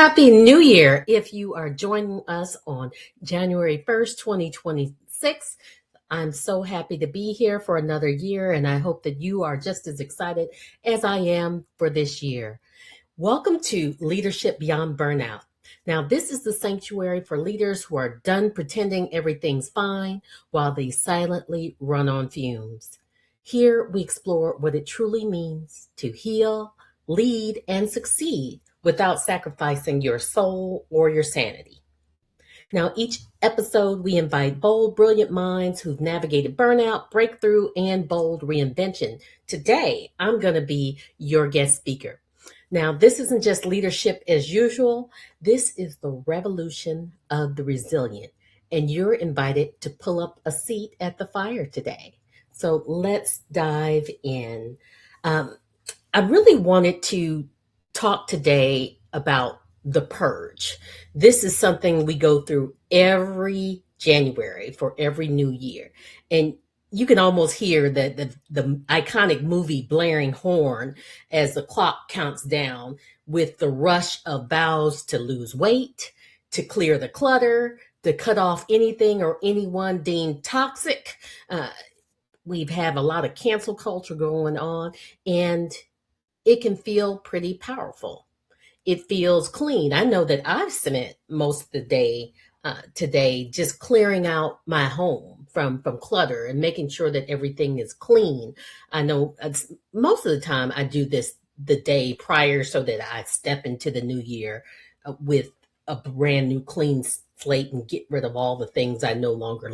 Happy New Year if you are joining us on January 1st, 2026. I'm so happy to be here for another year, and I hope that you are just as excited as I am for this year. Welcome to Leadership Beyond Burnout. Now, this is the sanctuary for leaders who are done pretending everything's fine while they silently run on fumes. Here, we explore what it truly means to heal, lead, and succeed without sacrificing your soul or your sanity. Now, each episode, we invite bold, brilliant minds who've navigated burnout, breakthrough, and bold reinvention. Today, I'm going to be your guest speaker. Now, this isn't just leadership as usual. This is the revolution of the resilient, and you're invited to pull up a seat at the fire today. So let's dive in. I really wanted to talk today about the purge. This is something we go through every January for every new year. And you can almost hear the iconic movie blaring horn as the clock counts down with the rush of vows to lose weight, to clear the clutter, to cut off anything or anyone deemed toxic. We've had a lot of cancel culture going on, and it can feel pretty powerful. It feels clean. I know that I've spent most of the day today just clearing out my home from clutter and making sure that everything is clean. I know most of the time I do this the day prior so that I step into the new year with a brand new clean slate and get rid of all the things I no longer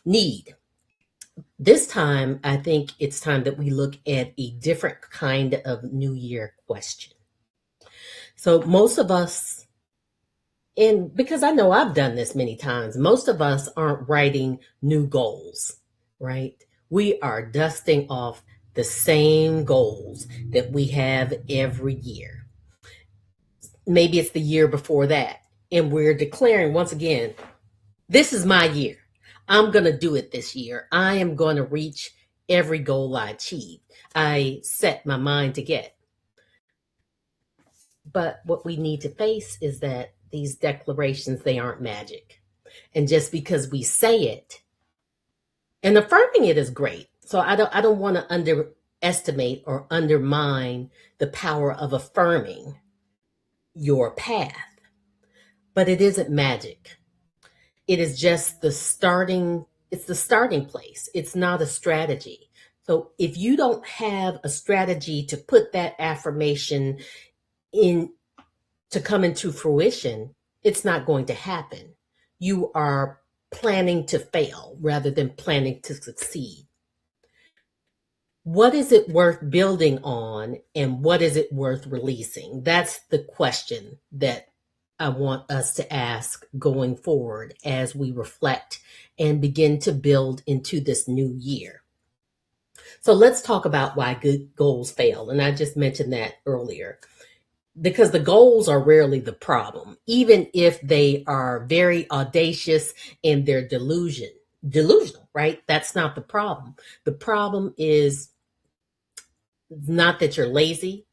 need. This time, I think it's time that we look at a different kind of New Year question. So, most of us, and because I know I've done this many times, most of us aren't writing new goals, right? We are dusting off the same goals that we have every year. Maybe it's the year before that, and we're declaring once again, this is my year. I'm going to do it this year. I am going to reach every goal I achieve. I set my mind to get. But what we need to face is that these declarations, they aren't magic. And just because we say it, and affirming it is great. So I don't want to underestimate or undermine the power of affirming your path. But it isn't magic. It is just it's the starting place. It's not a strategy. So if you don't have a strategy to put that affirmation in to come into fruition, it's not going to happen. You are planning to fail rather than planning to succeed. What is it worth building on and what is it worth releasing? That's the question that I want us to ask going forward as we reflect and begin to build into this new year. So let's talk about why good goals fail. And I just mentioned that earlier because the goals are rarely the problem, even if they are very audacious and they're delusional, right? That's not the problem. The problem is not that you're lazy,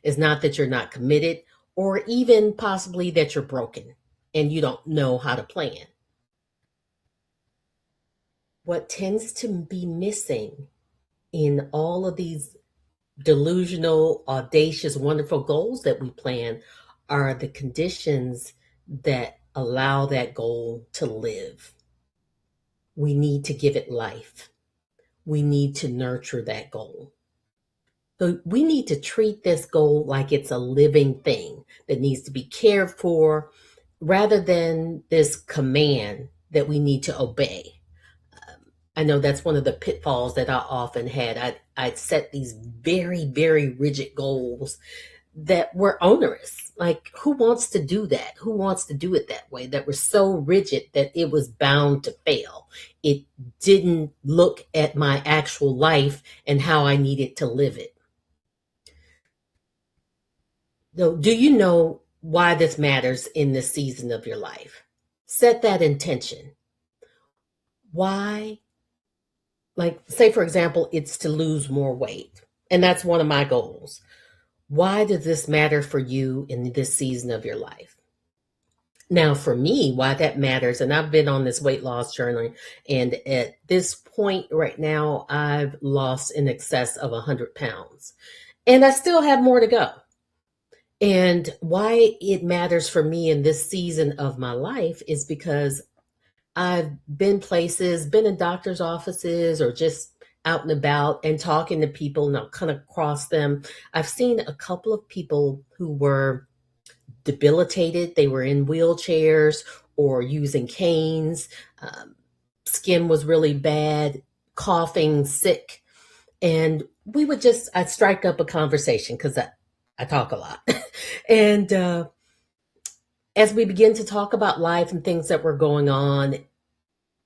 it's not that you're not committed, or even possibly that you're broken and you don't know how to plan. What tends to be missing in all of these delusional, audacious, wonderful goals that we plan are the conditions that allow that goal to live. We need to give it life. We need to nurture that goal. So we need to treat this goal like it's a living thing that needs to be cared for rather than this command that we need to obey. I know that's one of the pitfalls that I often had. I'd set these very, very rigid goals that were onerous. Like, who wants to do that? Who wants to do it that way? That were so rigid that it was bound to fail. It didn't look at my actual life and how I needed to live it. So, do you know why this matters in this season of your life? Set that intention. Why? Like, say, for example, it's to lose more weight. And that's one of my goals. Why does this matter for you in this season of your life? Now, for me, why that matters, and I've been on this weight loss journey, and at this point right now, I've lost in excess of 100 pounds, and I still have more to go. And why it matters for me in this season of my life is because I've been places, been in doctor's offices or just out and about and talking to people, and I'll come across them. I've seen a couple of people who were debilitated. They were in wheelchairs or using canes. Um, Skin was really bad, coughing, sick. And I'd strike up a conversation because I talk a lot. and As we begin to talk about life and things that were going on,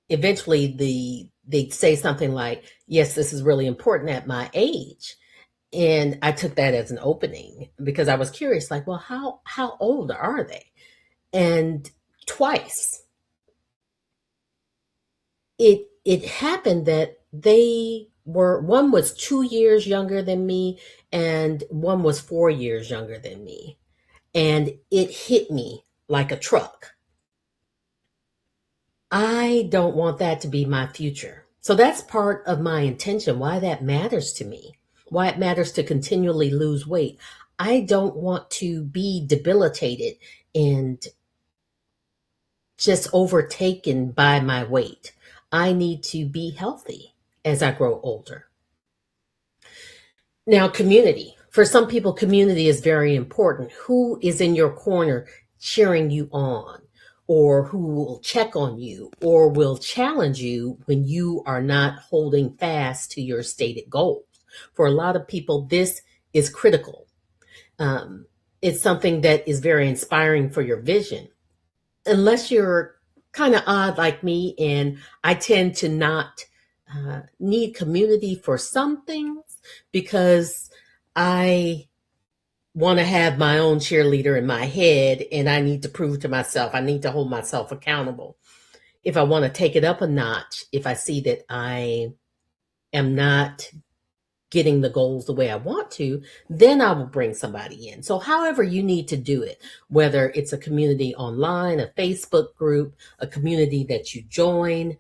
eventually they'd say something like, yes, this is really important at my age. And I took that as an opening because I was curious, like, well, how old are they? And twice it happened that one was 2 years younger than me and one was 4 years younger than me. And it hit me like a truck. I don't want that to be my future. So that's part of my intention, why that matters to me, why it matters to continually lose weight. I don't want to be debilitated and just overtaken by my weight. I need to be healthy as I grow older. Now, community. For some people, community is very important. Who is in your corner cheering you on, or who will check on you, or will challenge you when you are not holding fast to your stated goals? For a lot of people, this is critical. Um, it's something that is very inspiring for your vision. Unless you're kind of odd like me, and I tend to not need community for some things because I want to have my own cheerleader in my head and I need to prove to myself, I need to hold myself accountable. If I want to take it up a notch, if I see that I am not getting the goals the way I want to, then I will bring somebody in. So, however, you need to do it, whether it's a community online, a Facebook group, a community that you join,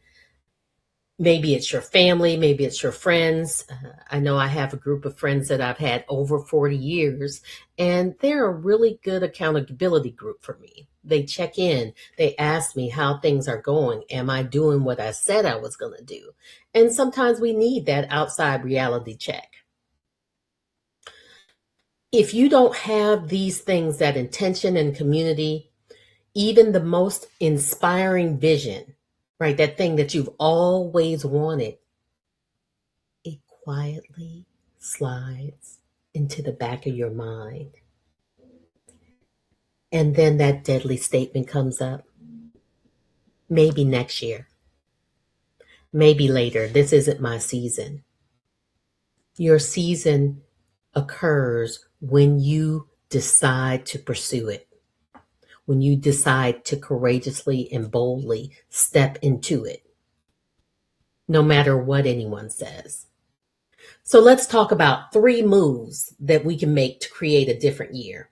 maybe it's your family, maybe it's your friends. I know I have a group of friends that I've had over 40 years, and they're a really good accountability group for me. They check in, they ask me how things are going. Am I doing what I said I was going to do? And sometimes we need that outside reality check. If you don't have these things, that intention and community, even the most inspiring vision, right, that thing that you've always wanted, it quietly slides into the back of your mind. And then that deadly statement comes up. Maybe next year. Maybe later. This isn't my season. Your season occurs when you decide to pursue it, when you decide to courageously and boldly step into it, no matter what anyone says. So let's talk about 3 moves that we can make to create a different year.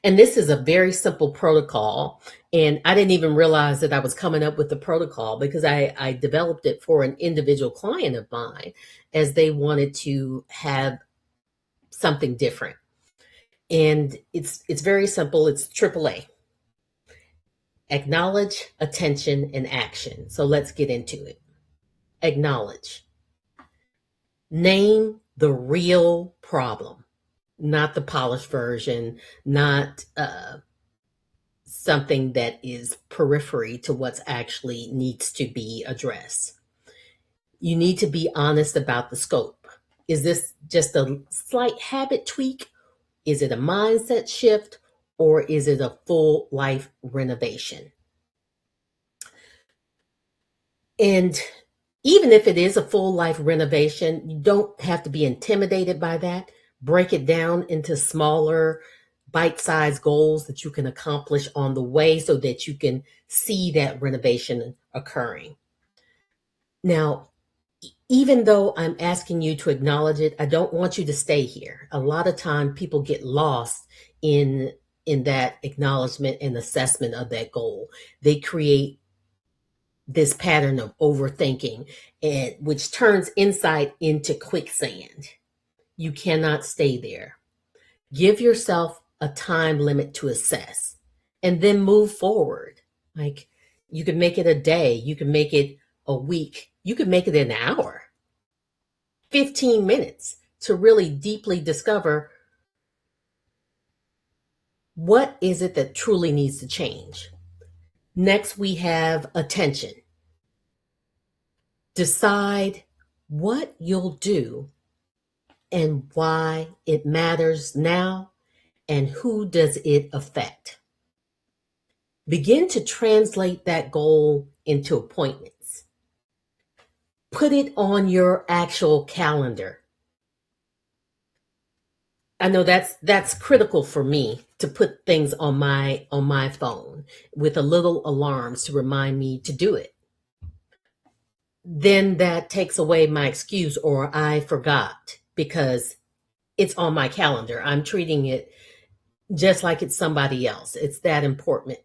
And this is a very simple protocol. And I didn't even realize that I was coming up with the protocol because I developed it for an individual client of mine as they wanted to have something different. And it's very simple. It's AAA. Acknowledge, attention, and action. So let's get into it. Acknowledge. Name the real problem, not the polished version, not something that is periphery to what's actually needs to be addressed. You need to be honest about the scope. Is this just a slight habit tweak? Is it a mindset shift? Or is it a full life renovation? And even if it is a full life renovation, you don't have to be intimidated by that. Break it down into smaller, bite sized goals that you can accomplish on the way so that you can see that renovation occurring. Now, Even though I'm asking you to acknowledge it, I don't want you to stay here. A lot of time people get lost in in that acknowledgement and assessment of that goal. They create this pattern of overthinking, and which turns insight into quicksand. You cannot stay there. Give yourself a time limit to assess and then move forward. Like, you can make it a day, you can make it a week, you can make it an hour, 15 minutes to really deeply discover what is it that truly needs to change. Next, we have attention. Decide what you'll do and why it matters now, and who does it affect. Begin to translate that goal into appointments. Put it on your actual calendar. I know that's critical for me to put things on my phone with a little alarms to remind me to do it. Then that takes away my excuse or I forgot, because it's on my calendar. I'm treating it just like it's somebody else. It's that important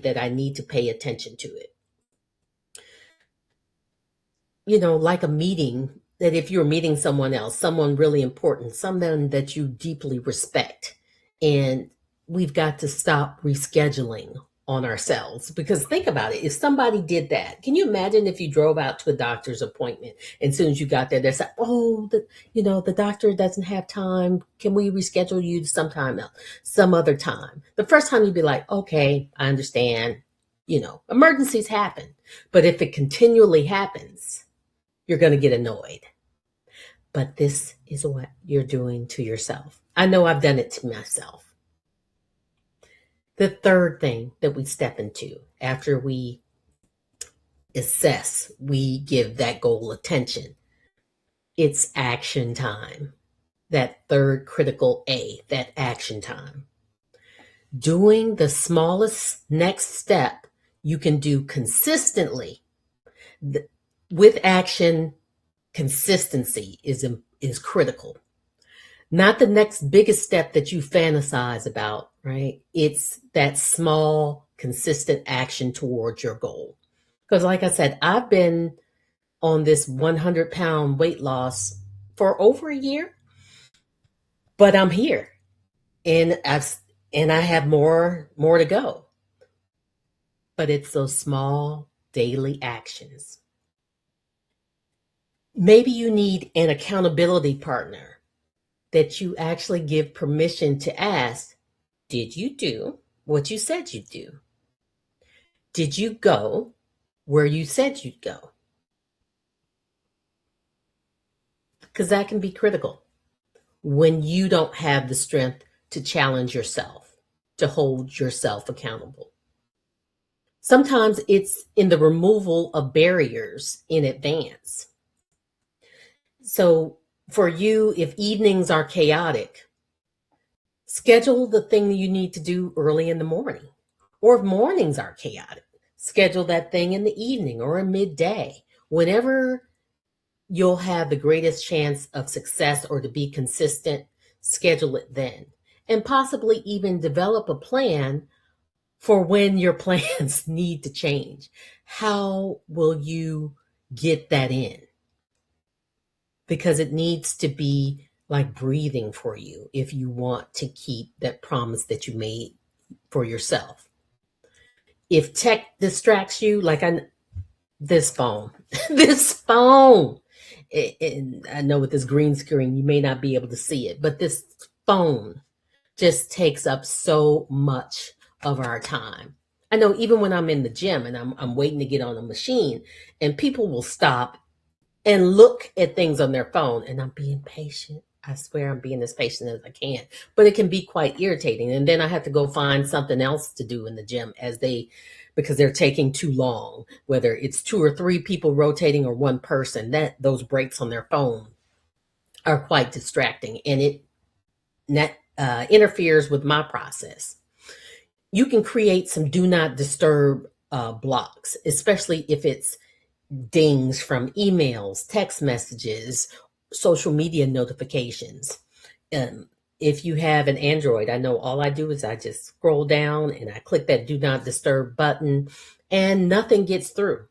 that I need to pay attention to it. Like a meeting, that if you're meeting someone else, someone really important, someone that you deeply respect, and we've got to stop rescheduling on ourselves. Because think about it, if somebody did that, can you imagine if you drove out to a doctor's appointment and as soon as you got there, they said, oh, the doctor doesn't have time, can we reschedule you sometime else, some other time? The first time you'd be like, okay, I understand, emergencies happen. But if it continually happens, you're going to get annoyed. But this is what you're doing to yourself. I know I've done it to myself. The third thing that we step into after we assess, we give that goal attention. It's action time. That third critical A, that action time. Doing the smallest next step you can do consistently. With action, consistency is critical. Not the next biggest step that you fantasize about, right? It's that small, consistent action towards your goal. Because like I said, I've been on this 100-pound weight loss for over a year, but I'm here, and I have more to go. But it's those small daily actions. Maybe you need an accountability partner that you actually give permission to ask, did you do what you said you'd do? Did you go where you said you'd go? Because that can be critical when you don't have the strength to challenge yourself, to hold yourself accountable. Sometimes it's in the removal of barriers in advance. So for you, if evenings are chaotic, schedule the thing you need to do early in the morning. Or if mornings are chaotic, schedule that thing in the evening or in midday. Whenever you'll have the greatest chance of success or to be consistent, schedule it then. And possibly even develop a plan for when your plans need to change. How will you get that in? Because it needs to be like breathing for you if you want to keep that promise that you made for yourself. If tech distracts you, like this phone, this phone, and I know with this green screen, you may not be able to see it, but this phone just takes up so much of our time. I know even when I'm in the gym and I'm waiting to get on a machine, and people will stop and look at things on their phone, and I'm being patient. I swear I'm being as patient as I can, but it can be quite irritating. And then I have to go find something else to do in the gym because they're taking too long, whether it's 2 or 3 people rotating or one person, that those breaks on their phone are quite distracting, and it interferes with my process. You can create some do not disturb blocks, especially if it's dings from emails, text messages, social media notifications. Um, if you have an Android, I know all I do is I just scroll down and I click that do not disturb button and nothing gets through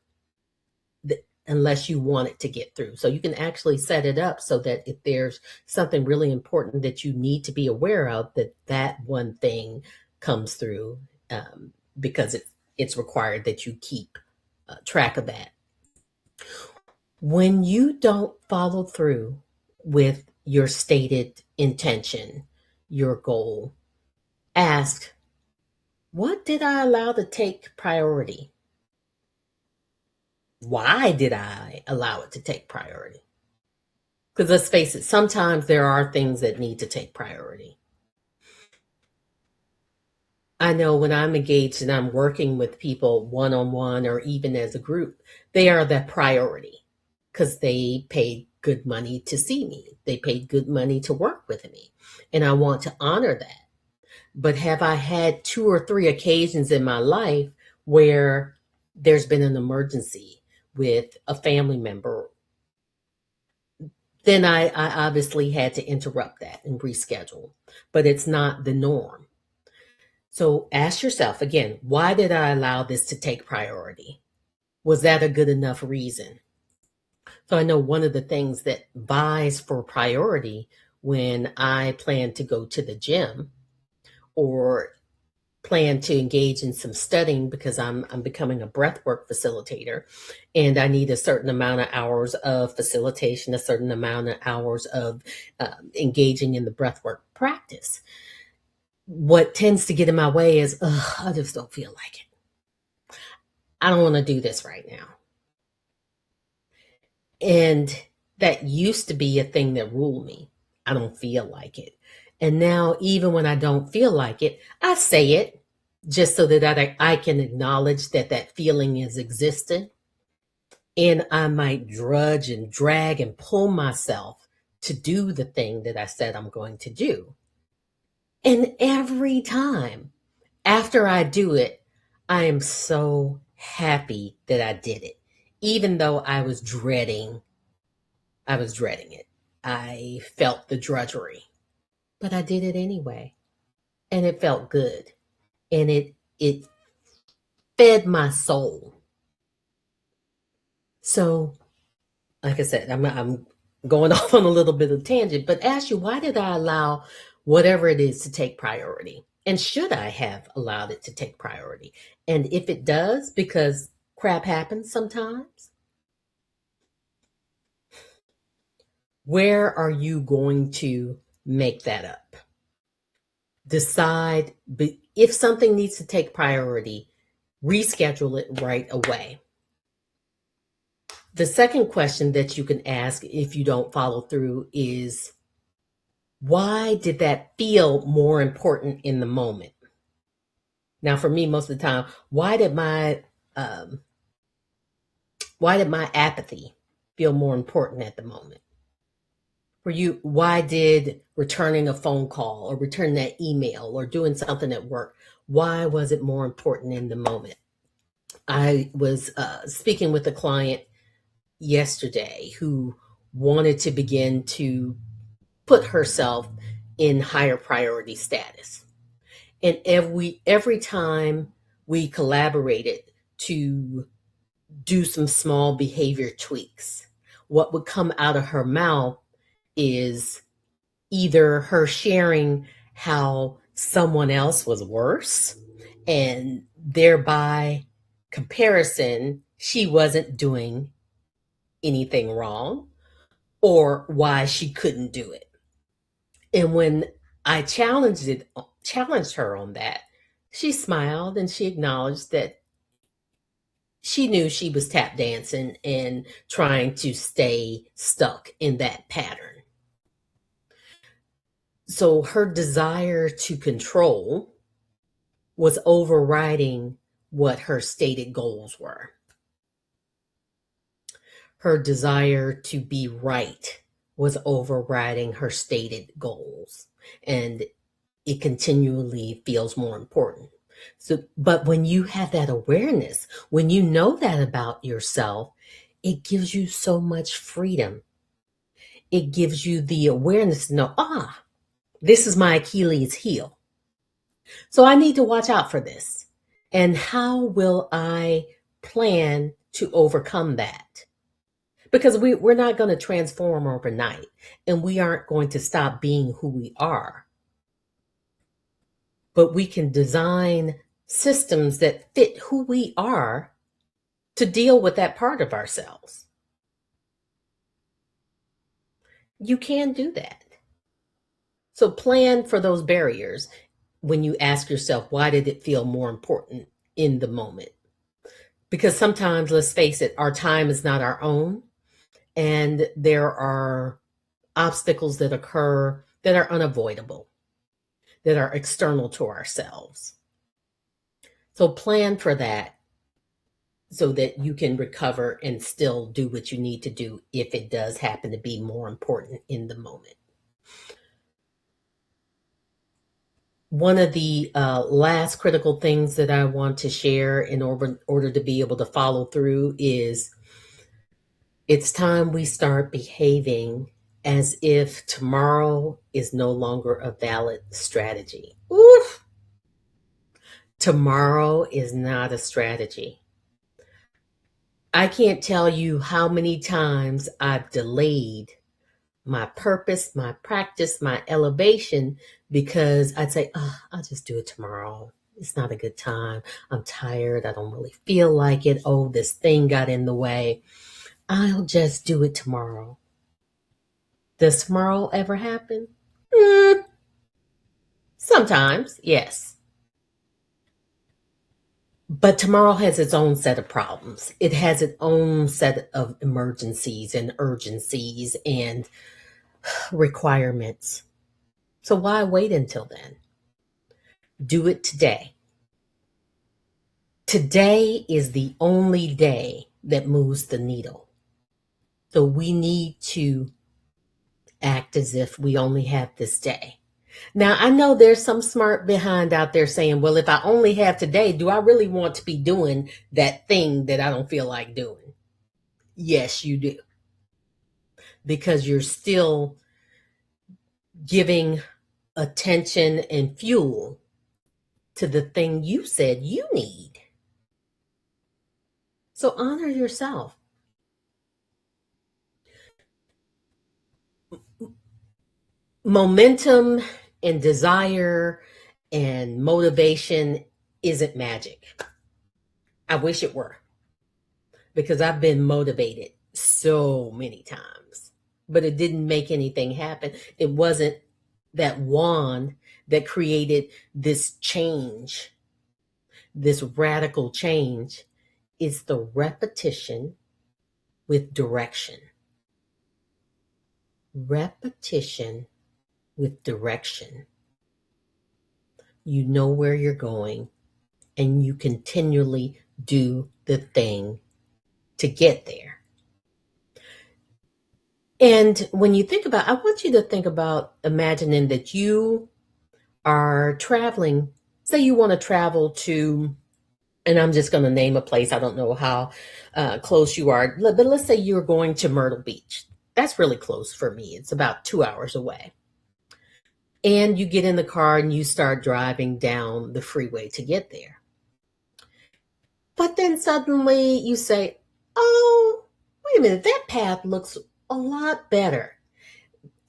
unless you want it to get through. So you can actually set it up so that if there's something really important that you need to be aware of, that one thing comes through, because it's required that you keep track of that. When you don't follow through with your stated intention, your goal, ask, what did I allow to take priority? Why did I allow it to take priority? Because let's face it, sometimes there are things that need to take priority. I know when I'm engaged and I'm working with people one on one or even as a group, they are the priority because they paid good money to see me. They paid good money to work with me. And I want to honor that. But have I had 2 or 3 occasions in my life where there's been an emergency with a family member? Then I obviously had to interrupt that and reschedule. But it's not the norm. So ask yourself again, why did I allow this to take priority? Was that a good enough reason? So I know one of the things that vies for priority when I plan to go to the gym or plan to engage in some studying because I'm becoming a breathwork facilitator and I need a certain amount of hours of facilitation, a certain amount of hours of engaging in the breathwork practice. What tends to get in my way is, I just don't feel like it. I don't want to do this right now. And that used to be a thing that ruled me. I don't feel like it. And now, even when I don't feel like it, I say it just so that I can acknowledge that that feeling is existent. And I might drudge and drag and pull myself to do the thing that I said I'm going to do. And every time after I do it, I am so happy that I did it, even though I was dreading it. I felt the drudgery, but I did it anyway, and it felt good, and it fed my soul. So, like I said, I'm going off on a little bit of tangent, but ask you, why did I allow whatever it is to take priority? And should I have allowed it to take priority? And if it does, because crap happens sometimes, where are you going to make that up? Decide if something needs to take priority, reschedule it right away. The second question that you can ask if you don't follow through is, why did that feel more important in the moment? Now, for me, most of the time, um, why did my apathy feel more important at the moment? For you, why did returning a phone call or returning that email or doing something at work, why was it more important in the moment? I was speaking with a client yesterday who wanted to begin to put herself in higher priority status. And every time we collaborated to do some small behavior tweaks, what would come out of her mouth is either her sharing how someone else was worse, and thereby comparison, she wasn't doing anything wrong, or why she couldn't do it. And when I challenged her on that, she smiled and she acknowledged that she knew she was tap dancing and trying to stay stuck in that pattern. So her desire to control was overriding what her stated goals were. Her desire to be right was overriding her stated goals. And it continually feels more important. So, but when you have that awareness, when you know that about yourself, it gives you so much freedom. It gives you the awareness to know, this is my Achilles heel. So I need to watch out for this. And how will I plan to overcome that? Because we're not going to transform overnight, and we aren't going to stop being who we are. But we can design systems that fit who we are to deal with that part of ourselves. You can do that. So plan for those barriers when you ask yourself, why did it feel more important in the moment? Because sometimes, let's face it, our time is not our own, and there are obstacles that occur that are unavoidable, that are external to ourselves. So plan for that so that you can recover and still do what you need to do if it does happen to be more important in the moment. One of the last critical things that I want to share in order to be able to follow through is it's time we start behaving as if tomorrow is no longer a valid strategy. Oof! Tomorrow is not a strategy. I can't tell you how many times I've delayed my purpose, my practice, my elevation, because I'd say, I'll just do it tomorrow. It's not a good time. I'm tired. I don't really feel like it. Oh, this thing got in the way. I'll just do it tomorrow. Does tomorrow ever happen? Mm, sometimes, yes. But tomorrow has its own set of problems. It has its own set of emergencies and urgencies and requirements. So why wait until then? Do it today. Today is the only day that moves the needle. So we need to act as if we only have this day. Now, I know there's some smart behind out there saying, well, if I only have today, do I really want to be doing that thing that I don't feel like doing? Yes, you do. Because you're still giving attention and fuel to the thing you said you need. So honor yourself. Momentum and desire and motivation isn't magic. I wish it were, because I've been motivated so many times, but it didn't make anything happen. It wasn't that wand that created this change, this radical change. It's the repetition with direction. Repetition with direction. You know where you're going, and you continually do the thing to get there. And when you think about, I want you to think about imagining that you are traveling. Say you want to travel to, and I'm just going to name a place. I don't know how close you are, but let's say you're going to Myrtle Beach. That's really close for me. It's about 2 hours away. And you get in the car and you start driving down the freeway to get there. But then suddenly you say, oh, wait a minute, that path looks a lot better.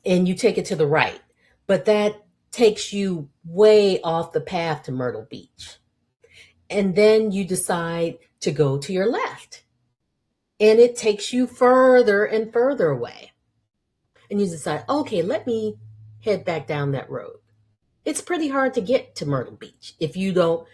And you take it to the right. But that takes you way off the path to Myrtle Beach. And then you decide to go to your left. And it takes you further and further away. And you decide, okay, let me head back down that road. It's pretty hard to get to Myrtle Beach if you don't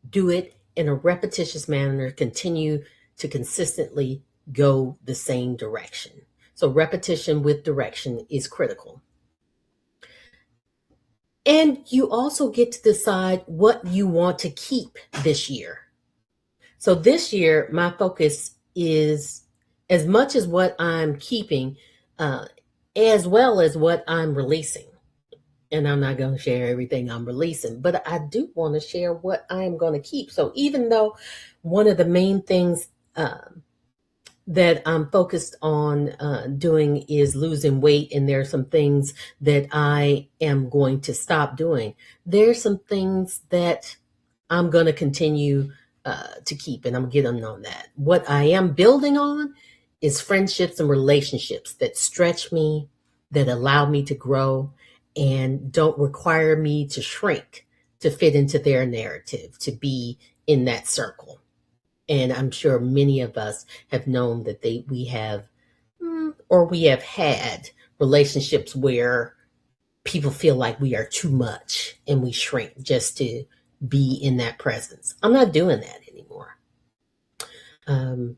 do it in a repetitious manner, continue to consistently go the same direction. So repetition with direction is critical. And you also get to decide what you want to keep this year. So this year, my focus is as much as what I'm keeping, as well as what I'm releasing. And I'm not going to share everything I'm releasing, but I do want to share what I'm going to keep. So even though one of the main things that I'm focused on doing is losing weight, and there are some things that I am going to stop doing. There's some things that I'm going to continue to keep, and I'm getting on that. What I am building on is friendships and relationships that stretch me, that allow me to grow, and don't require me to shrink to fit into their narrative, to be in that circle. And I'm sure many of us have known that we have or we have had relationships where people feel like we are too much and we shrink just to be in that presence. I'm not doing that anymore. Um,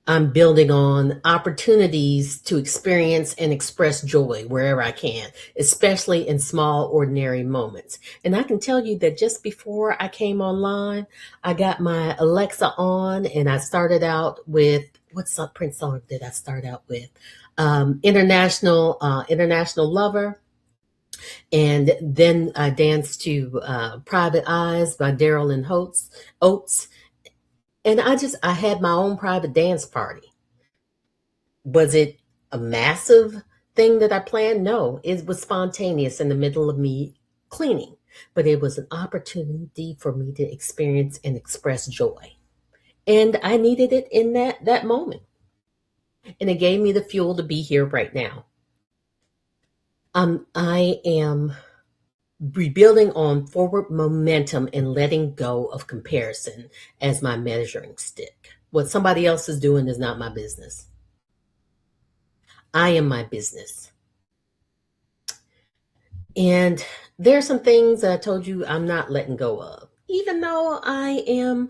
I'm building on opportunities to experience and express joy wherever I can, especially in small, ordinary moments. And I can tell you that just before I came online, I got my Alexa on and I started out with what's the Prince song did I start out with? International Lover. And then I danced to Private Eyes by Daryl and Oates. And I had my own private dance party. Was it a massive thing that I planned? No, it was spontaneous in the middle of me cleaning, but it was an opportunity for me to experience and express joy. And I needed it in that moment. And it gave me the fuel to be here right now. I am rebuilding on forward momentum and letting go of comparison as my measuring stick. What somebody else is doing is not my business. I am my business. And there are some things that I told you I'm not letting go of. Even though I am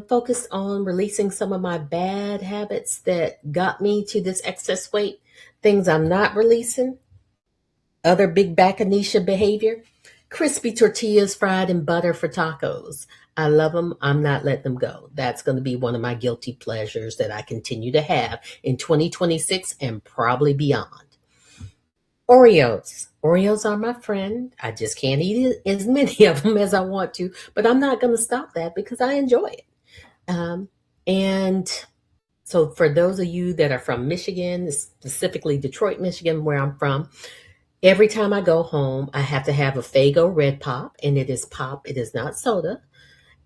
focused on releasing some of my bad habits that got me to this excess weight, things I'm not releasing, other big Baccanisha behavior, crispy tortillas fried in butter for tacos. I love them. I'm not letting them go. That's going to be one of my guilty pleasures that I continue to have in 2026 and probably beyond. Oreos. Oreos are my friend. I just can't eat as many of them as I want to, but I'm not going to stop that because I enjoy it. And so, for those of you that are from Michigan, specifically Detroit, Michigan, where I'm from, every time I go home, I have to have a Faygo Red Pop, and it is pop, it is not soda,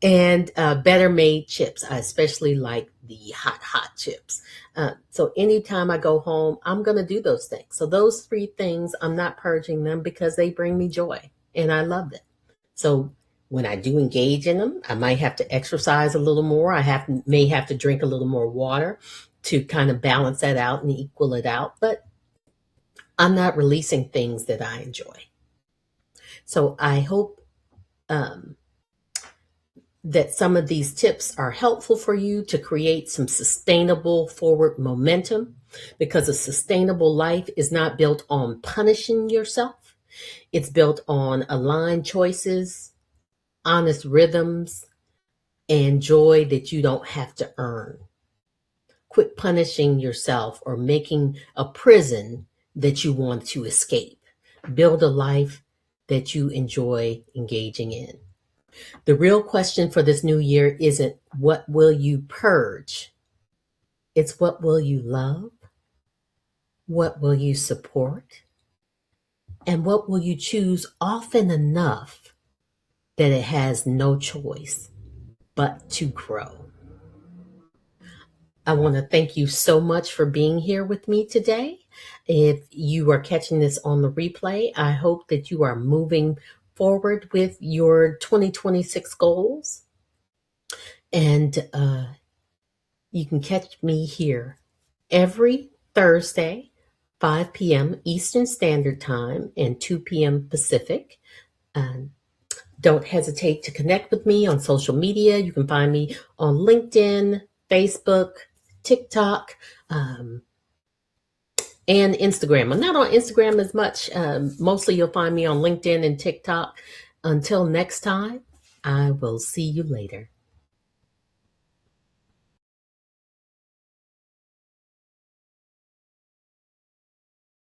and Better Made chips. I especially like the hot chips. So anytime I go home, I'm going to do those things. So those three things, I'm not purging them because they bring me joy, and I love them. So when I do engage in them, I might have to exercise a little more. May have to drink a little more water to kind of balance that out and equal it out. But I'm not releasing things that I enjoy. So I hope that some of these tips are helpful for you to create some sustainable forward momentum, because a sustainable life is not built on punishing yourself. It's built on aligned choices, honest rhythms, and joy that you don't have to earn. Quit punishing yourself or making a prison that you want to escape. Build a life that you enjoy engaging in. The real question for this new year isn't what will you purge? It's what will you love? What will you support? And what will you choose often enough that it has no choice but to grow? I want to thank you so much for being here with me today. If you are catching this on the replay, I hope that you are moving forward with your 2026 goals. And you can catch me here every Thursday, 5 p.m. Eastern Standard Time and 2 p.m. Pacific. Don't hesitate to connect with me on social media. You can find me on LinkedIn, Facebook, TikTok, and Instagram. I'm not on Instagram as much. Mostly you'll find me on LinkedIn and TikTok. Until next time, I will see you later.